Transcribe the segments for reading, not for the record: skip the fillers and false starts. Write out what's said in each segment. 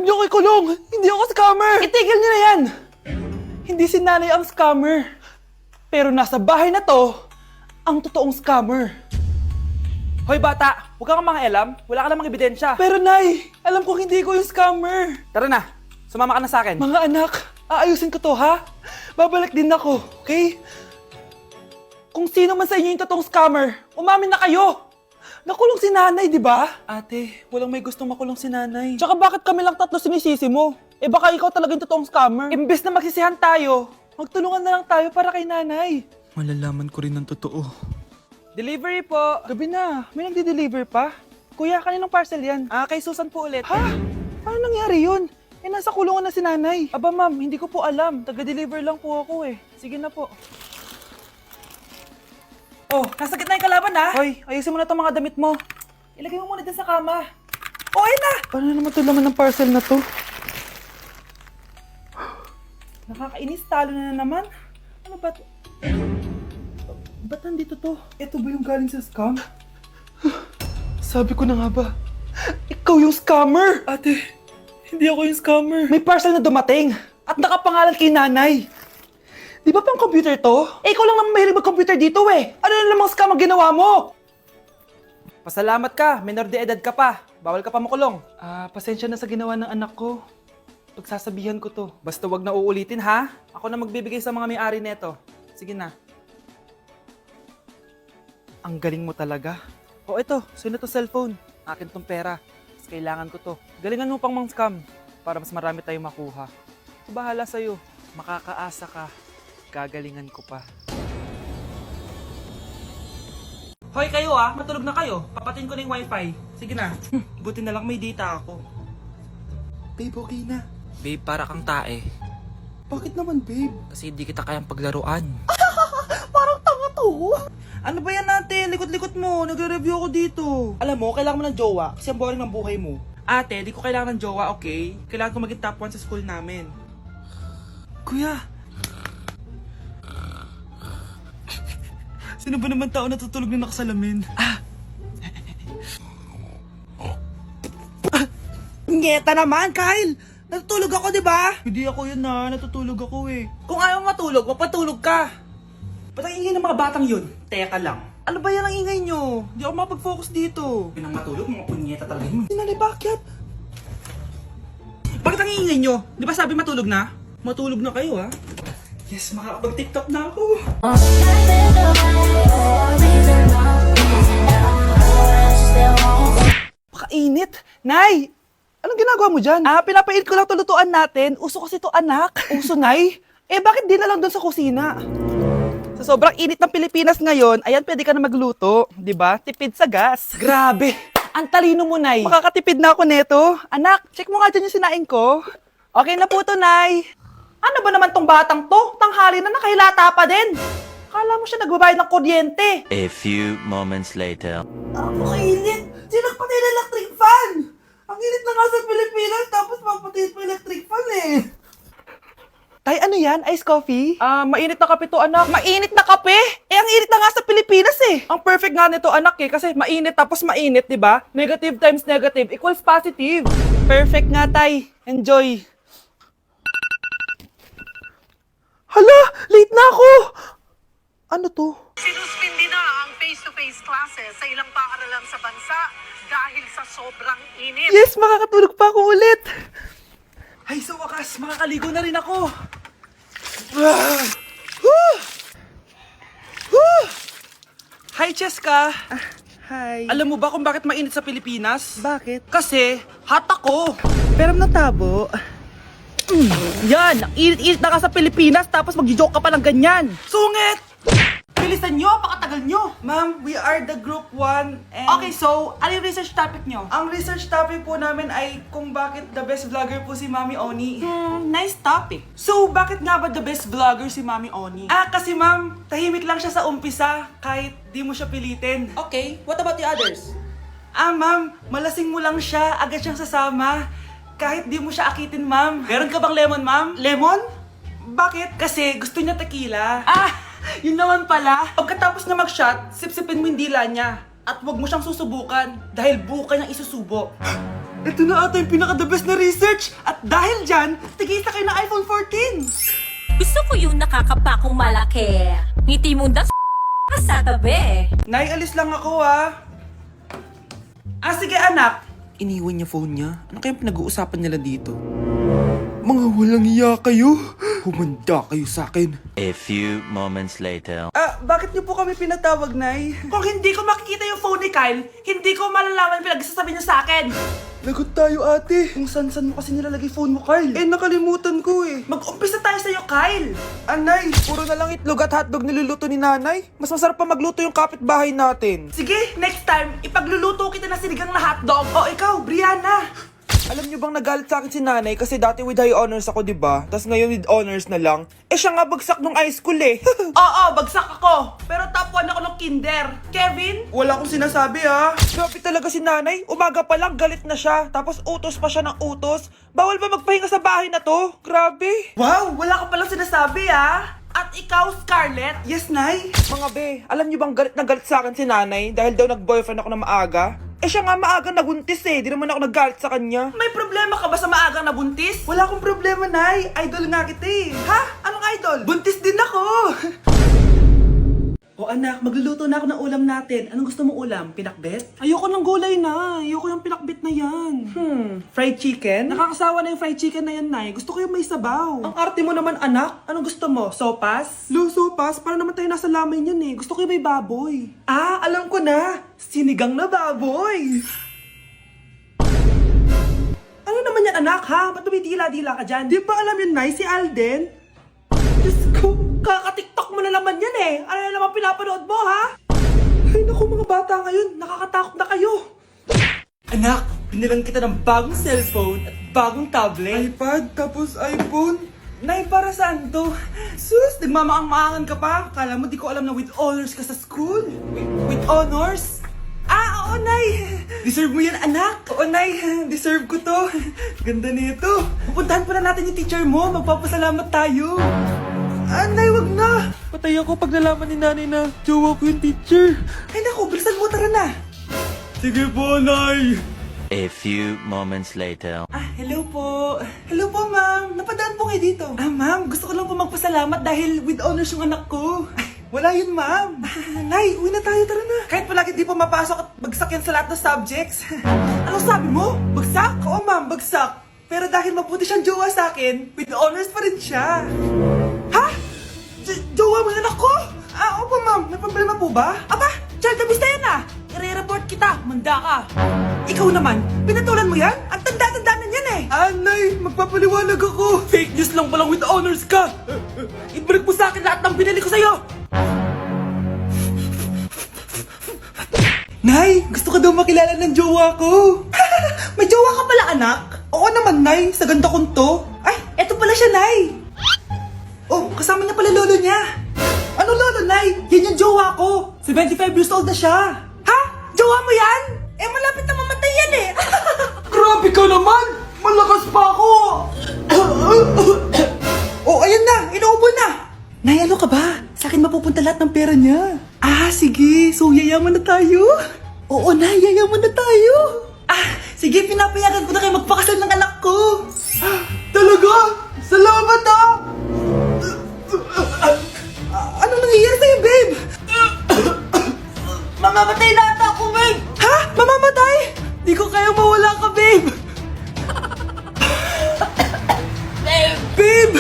Huwag niyo ko ikulong! Hindi ako scammer! Itigil niyo na yan! Hindi si nanay ang scammer. Pero nasa bahay na to, ang totoong scammer. Hoy bata, huwag kang mangialam. Wala ka namang ebidensya. Pero nay, alam kong hindi ko yung scammer. Tara na, sumama ka na sa akin. Mga anak, aayusin ko to ha? Babalik din ako, okay? Kung sino man sa inyo yung totoong scammer, umamin na kayo! Nakulong si nanay, di ba? Ate, walang may gustong makulong si nanay. Tsaka bakit kami lang tatlo sinisisi mo? Eh baka ikaw talaga yung totoong scammer. Imbes na magsisihan tayo, magtulungan na lang tayo para kay nanay. Malalaman ko rin ang totoo. Delivery po. Gabi na, may nagde-deliver pa. Kuya, kaninong parcel yan? Kay Susan po ulit. Ha? Paano nangyari yun? Eh, nasa kulungan na si nanay. Aba ma'am, hindi ko po alam. Taga-deliver lang po ako eh. Sige na po. Oh, nasa gitna yung kalaban ha? Hoy, ayusin mo na itong mga damit mo. Ilagay mo muna dyan sa kama. Oh, ayun na! Paano naman ito laman ng parcel na to? Nakakainis, talo na naman. Ano ba ito? Ba't nandito to? Ito ba yung galing sa scam? Sabi ko na nga ba, ikaw yung scammer! Ate, hindi ako yung scammer. May parcel na dumating at nakapangalan kay nanay. Di ba pang computer to? Eh, ikaw lang naman mahilig mag-computer dito eh. Ano na namang scam ang ginawa mo? Pasalamat ka, minor de edad ka pa. Bawal ka pa makulong. Pasensya na sa ginawa ng anak ko. Pagsasabihan ko to. Basta wag na uulitin ha. Ako na magbibigay sa mga may-ari neto. Sige na. Ang galing mo talaga. O ito, sino to cellphone? Akin tong pera. Mas kailangan ko to. Galingan mo pang mang-scam para mas marami tayong makuha. So, bahala sa'yo. Makakaasa ka. Gagalingan ko pa. Hoy kayo matulog na kayo. Papatin ko na yung wifi. Sige na. Buti na lang may data ako. Babe, okay na. Babe, para kang tae. Bakit naman, babe? Kasi hindi kita kayang paglaruan. Parang tanga to. Ano ba yan natin? Likot-likot mo. Nagre-review ako dito. Alam mo, kailangan mo ng jowa kasi ang boring ng buhay mo. Ate, di ko kailangan ng jowa, okay? Kailangan ko maging top 1 sa school namin. Kuya! Sino ba naman tao natutulog na nakasalamin? Ngeta naman, Kyle! Natutulog ako, di ba? Hindi ako yun natutulog ako eh. Kung ayaw matulog, magpatulog ka. Ba't ang ingay ng mga batang yun? Teka lang. Ano ba yan ang ingay nyo? Hindi ako mapag-focus dito. Pinang matulog, mga punyeta talaga yun. Sinali, bakit? Bakit ang ingay nyo? Di ba sabi matulog na? Matulog na kayo Yes, makakapag-tiktok na ako. Pakainit! Nay! Anong ginagawa mo dyan? Pinapait ko lang to lutuan natin. Uso kasi to anak. Uso, Nay? Eh, bakit di na lang doon sa kusina? Sa sobrang init ng Pilipinas ngayon, ayan, pwede ka na magluto. Diba? Tipid sa gas. Grabe! Ang talino mo, Nay. Makakatipid na ako neto. Anak, check mo nga dyan yung sinaing ko. Okay na po to, Nay. Ano ba naman tong batang to? Tanghali na nakahilata pa din. Kala mo siya nagbabayad ng kuryente. A few moments later. Kainit! Sinakpatay na electric fan! Ang init na nga sa Pilipinas, tapos mapatay pa electric fan eh. Tay, ano yan? Ice coffee? Mainit na kape to, anak. Mainit na kape? Eh, ang init na nga sa Pilipinas eh. Ang perfect nga nito, anak eh, kasi mainit tapos mainit, di ba? Negative times negative equals positive. Perfect nga, Tay. Enjoy. Hala! Late na ako! Ano to? Sinuspindi na ang face-to-face classes sa ilang paaralan sa bansa dahil sa sobrang init. Yes! Makakatulog pa ako ulit! Ay, sa wakas! Makakaligo na rin ako! Hi, Cheska! Hi. Alam mo ba kung bakit mainit sa Pilipinas? Bakit? Kasi, hot ako! Pero natabo. Yan! Ang init-init na ka sa Pilipinas tapos mag-joke ka pa ng ganyan! Sungit! Bilisan nyo! Pakatagal nyo! Ma'am, we are the group 1 and... Okay, so, ano yung research topic nyo? Ang research topic po namin ay kung bakit the best vlogger po si Mami Oni. Nice topic. So, bakit nga ba the best vlogger si Mami Oni? Kasi ma'am, tahimik lang siya sa umpisa kahit di mo siya pilitin. Okay, what about the others? Ma'am, malasing mo lang siya, agad siyang sasama. Kahit di mo siya akitin, ma'am. Meron ka bang lemon, ma'am? Lemon? Bakit? Kasi gusto niya tequila. Yun naman pala. Pagkatapos niya mag-shot, sipsipin mo yung dila niya. At huwag mo siyang susubukan dahil buka niyang isusubo. Ito na ata yung pinaka-the best na research. At dahil dyan, tigisa kayo ng iPhone 14. Gusto ko yung nakakapakong malaki. Ngiti mo das sa tabi. Nay, alis lang ako sige anak. Iniwan niya phone niya. Ano kayang pinag-uusapan nila dito? Mga walang iya kayo. Humanda kayo sa akin. A few moments later. Bakit niyo po kami pinatawag, Nay? Kung hindi ko makikita yung phone ni Kyle, hindi ko malalaman yung pinagsasabi niya sa akin. Lagot tayo, ate. Kung san-san mo kasi nilalagay phone mo, Kyle. Nakalimutan ko eh. Mag-umpisa tayo sa'yo, Kyle. Anay, puro na lang itlog at hotdog niluluto ni nanay. Mas masarap pa magluto yung kapitbahay natin. Sige, next time, ipagluluto kita ng sinigang na hotdog. O ikaw, Brianna. Alam niyo bang nagalit sa akin si nanay kasi dati with high honors ako, di ba? Tapos ngayon with honors na lang. Siya nga bagsak nung high school eh. Oo, bagsak ako. Pero top 1 ako ng kinder. Kevin? Wala akong sinasabi ha. Grabe talaga si nanay. Umaga pa lang galit na siya. Tapos utos pa siya ng utos. Bawal ba magpahinga sa bahay na to? Grabe. Wow, wala ka palang sinasabi At ikaw, Scarlett? Yes, Nay. Mga be, alam niyo bang galit na galit sa akin si nanay dahil daw nag-boyfriend ako na maaga? Siya nga maaga nabuntis eh. Di naman ako naggalit sa kanya. May problema ka ba sa maagang nabuntis? Wala akong problema, Nay. Idol nga kita eh. Ha? Anong idol? Buntis din ako! O anak, magluluto na ako ng ulam natin. Anong gusto mong ulam? Pinakbet? Ayoko ng gulay na. Ayoko yung pinakbet na yan. Fried chicken? Nakakasawa na yung fried chicken na yan, Nay. Gusto ko yung may sabaw. Ang arte mo naman, anak. Anong gusto mo? Sopas? Sopas? Para naman tayo nasa lamay niyan eh. Gusto ko yung may baboy. Alam ko na. Sinigang na baboy. Ano naman yan, anak, ha? Ba't tumidila-dila ka dyan? Di ba alam yun, Nay? Si Alden? Diyos ko, kaka-tiktok mo na naman yan eh. Ano na naman pinapanood mo, ha? Ay naku, mga bata ngayon. Nakakatakot na kayo. Anak, binilang kita ng bagong cellphone at bagong tablet. iPad, tapos iPhone. Nay, para saan to? Sus, nagmamaang-maangan ka pa? Kala mo di ko alam na with honors ka sa school? With honors? Oo, Nay. Deserve mo yan, anak. Oo, Nay. Deserve ko to. Ganda nito. Pupuntahan pa na natin yung teacher mo. Magpapasalamat tayo. Nay, wag na. Patay ako pag nalaman ni nanay na jowa ko yung teacher. Ay, naku, bilisan mo, tara na. Sige po, Nay. A few moments later. Hello po. Hello po, ma'am. Napadaan po kayo dito. Ma'am, gusto ko lang po magpasalamat dahil with honors yung anak ko. Wala yun, ma'am. Nay, uwi na tayo, tara na. Kahit palagi di po mapasok at bagsak yan sa lahat ng subjects. Anong sabi mo? Bagsak? Oo, ma'am, bagsak. Pero dahil mabuti siyang jowa sa akin, with honors pa rin siya. Ha? Jowa mo yung anak ko? Opo, ma'am. May problema po ba? Aba, child abuse na yan I-report kita. Manda ka. Ikaw naman, pinatulan mo yan? Ang tanda-tanda na yan Nay, magpapaliwanag ako. Fake news lang palang with honors ka. Ibalik mo sa akin lahat ng binili ko sa'yo. Nay, gusto ko daw makilala ng jowa ko. May jowa ka pala, anak? Oo naman, Nay. Sa ganda kong to. Ay, eto pala siya, Nay. Oh, kasama niya pala lolo niya. Ano lolo, Nay? Yan yung jowa ko. 75 years old na siya. Ha? Jowa mo yan? Malapit na mamatay yan Grabe ka naman! Malakas pa ako! Ayan na. Inuubo na. Nay, ano ka ba? Sa akin mapupunta lahat ng pera niya. Sige. So, yayaman na tayo? Oo, Nay. Yayaman na tayo. Sige. Pinapayagan ko na kayo magpakasal ng anak ko. Talaga? Salamat Ano nangyayari sa'yo, babe? Mamamatay na ata ako, babe! Ha? Mamamatay? Di ko kaya mawala ka, babe! Babe!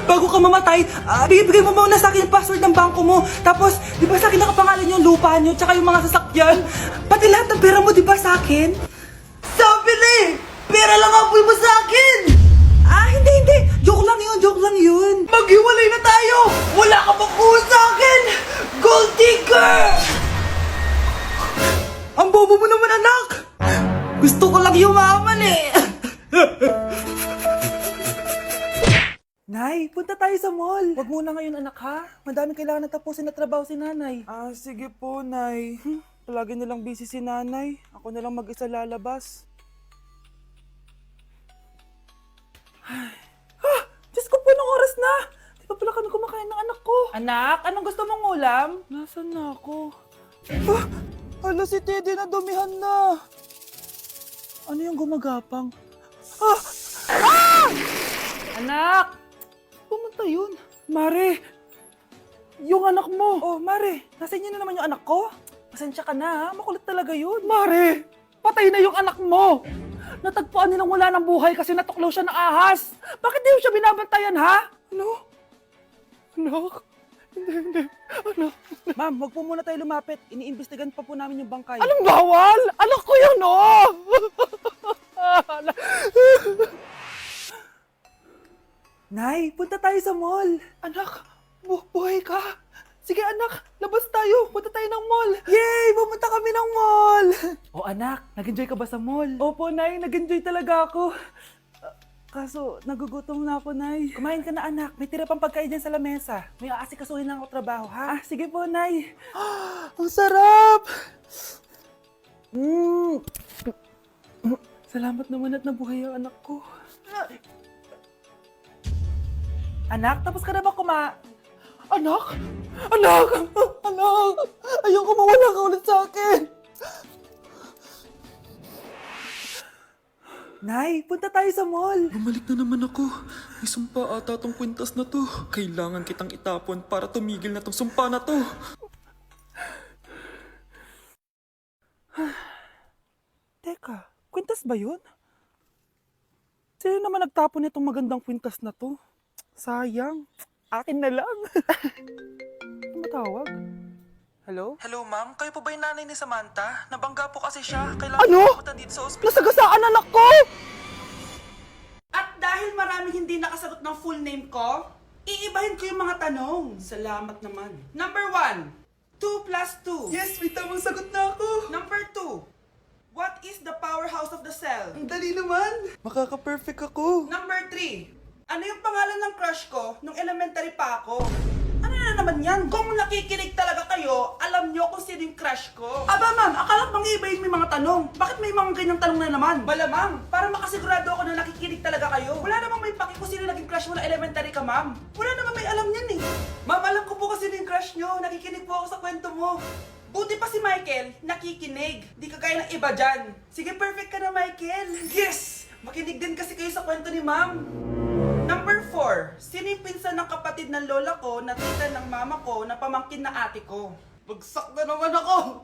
Bago ka mamatay, bigay mo muna sa akin yung password ng bangko mo. Tapos, di ba sa akin nakapangalan yung lupa nyo, tsaka yung mga sasakyan? Pati lahat ng pera mo, di ba sa akin? Sabi na pera lang ang mo sa akin! Hindi. Joke lang yun. Maghiwalay na tayo! Wala ka makuha sa akin! Gold digger! Ang bobo mo naman, anak! Gusto ko lang yumaman Nay, punta tayo sa mall. Wag muna ngayon, anak, ha? Madaming kailangan na tapusin na trabaho si nanay. Sige po, Nay. Palagi nilang busy si nanay. Ako na lang mag-isa lalabas. Diyos ko po, nung oras na! Di pa pala kami kumakain ng anak ko. Anak, anong gusto mong ulam? Nasaan na ako? Hala, si Teddy na dumihan na. Ano yung gumagapang? Ah! Anak! Pumunta yun. Mare! Yung anak mo! Oh, Mare! Nasa inyo na naman yung anak ko? Pasensya ka na ha, makulit talaga yun. Mare! Patay na yung anak mo! Natagpuan nilang wala ng buhay kasi natuklaw siya ng ahas! Bakit di mo siya binabantayan ha? Ano? Anak? Hindi. Anak. Ma'am, wag po muna tayo lumapit. Iniimbestigan pa po namin yung bangkay. Anong bawal? Anak ko yun, oh! Nay, punta tayo sa mall. Anak, buhay ka. Sige anak, labas tayo. Punta tayo ng mall. Yay! Pumunta kami ng mall. Oh anak, nag-enjoy ka ba sa mall? Opo, Nay. Nag-enjoy talaga ako. Kaso, nagugutom na ako, Nay. Kumain ka na, anak. May tira pang pagkain dyan sa lamesa. May aasikasuhin lang ako trabaho, ha? Ah, sige po, Nay. Ang sarap! Salamat naman at nabuhay ang anak ko. Anak, tapos ka na ba Anak! Anak! Anak! Ayoko mawala ka ulit sa akin! Nay, punta tayo sa mall. Bumalik na naman ako. May sumpa ata tong kwintas na to. Kailangan kitang itapon para tumigil na tong sumpa na to. Teka, kwintas ba yun? Sino naman nagtapon nitong magandang kwintas na to? Sayang. Akin na lang. Matawag? Hello? Hello, ma'am. Kayo po ba yung nanay ni Samantha? Nabangga po kasi siya. Kailangan Ano? pumunta dito sa ospital. Nasagasaan anak ko! At dahil maraming hindi nakasagot ng full name ko, iibahin ko yung mga tanong. Salamat naman. Number 1, 2 plus 2. Yes, may tamang sagot na ako. Number 2, what is the powerhouse of the cell? Ang dali naman. Makaka-perfect ako. Number 3, ano yung pangalan ng crush ko nung elementary pa ako? Ano na naman yan? Kung nakikinig talaga kayo, alam nyo kung sino yung crush ko. Aba ma'am, akala bang iibahin may mga tanong? Bakit may mga ganyang tanong na naman? Malamang, para makasigurado ako na nakikinig talaga kayo. Wala namang may paki kung sino naging crush mo na elementary ka, ma'am. Wala namang may alam yan eh. Ma'am, alam ko po kasi sino yung crush nyo. Nakikinig po ako sa kwento mo. Buti pa si Michael, nakikinig. Di kagaya ng iba dyan. Sige, perfect ka na, Michael. Yes! Makinig din kasi kayo sa kwento ni ma'am. Number 4, sino yung pinsan ng kapatid ng lola ko na tita ng mama ko na pamangkin na ate ko? Bagsak na naman ako!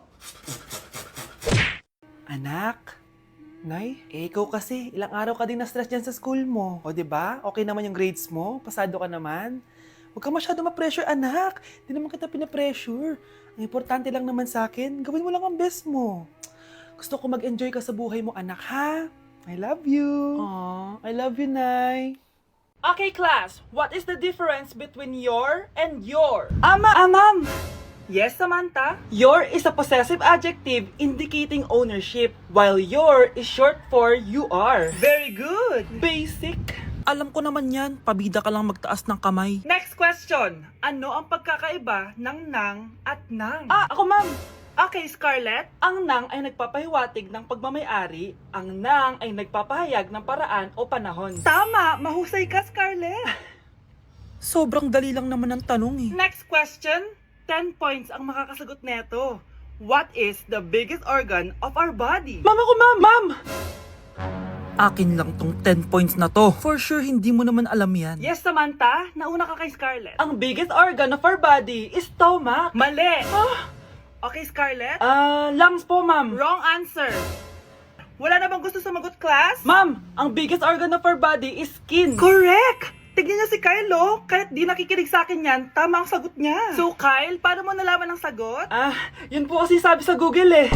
Anak? Nay? Ikaw kasi, ilang araw ka din na-stress dyan sa school mo. O, diba? Okay naman yung grades mo? Pasado ka naman? Huwag ka masyado ma-pressure, anak. Hindi naman kita pina-pressure. Ang importante lang naman sa akin, gawin mo lang ang best mo. Gusto ko mag-enjoy ka sa buhay mo, anak, ha? I love you. Aww, I love you, Nay. Okay, class. What is the difference between your and your? Ma'am. Yes, Samantha? Your is a possessive adjective indicating ownership, while your is short for you are. Very good. Basic. Alam ko naman yan. Pabida ka lang magtaas ng kamay. Next question. Ano ang pagkakaiba ng nang at nang? Ako, ma'am. Okay, Scarlett. Ang nang ay nagpapahiwatig ng pagmamayari. Ang nang ay nagpapahayag ng paraan o panahon. Tama! Mahusay ka, Scarlett! Sobrang dali lang naman ang tanong eh. Next question. 10 points ang makakasagot neto. What is the biggest organ of our body? Mama ko, ma'am! Ma'am! Akin lang tong 10 points na to. For sure, hindi mo naman alam yan. Yes, Samantha. Nauna ka kay Scarlett. Ang biggest organ of our body is stomach. Mali! Okay, Scarlett? Lungs po, ma'am. Wrong answer. Wala na bang gusto sumagot, class? Ma'am, ang biggest organ of our body is skin. Correct! Tignan niyo si Kyle, oh. Kahit di nakikinig sa akin yan, tama ang sagot niya. So, Kyle, paano mo nalaman ang sagot? Yun po kasi sabi sa Google eh.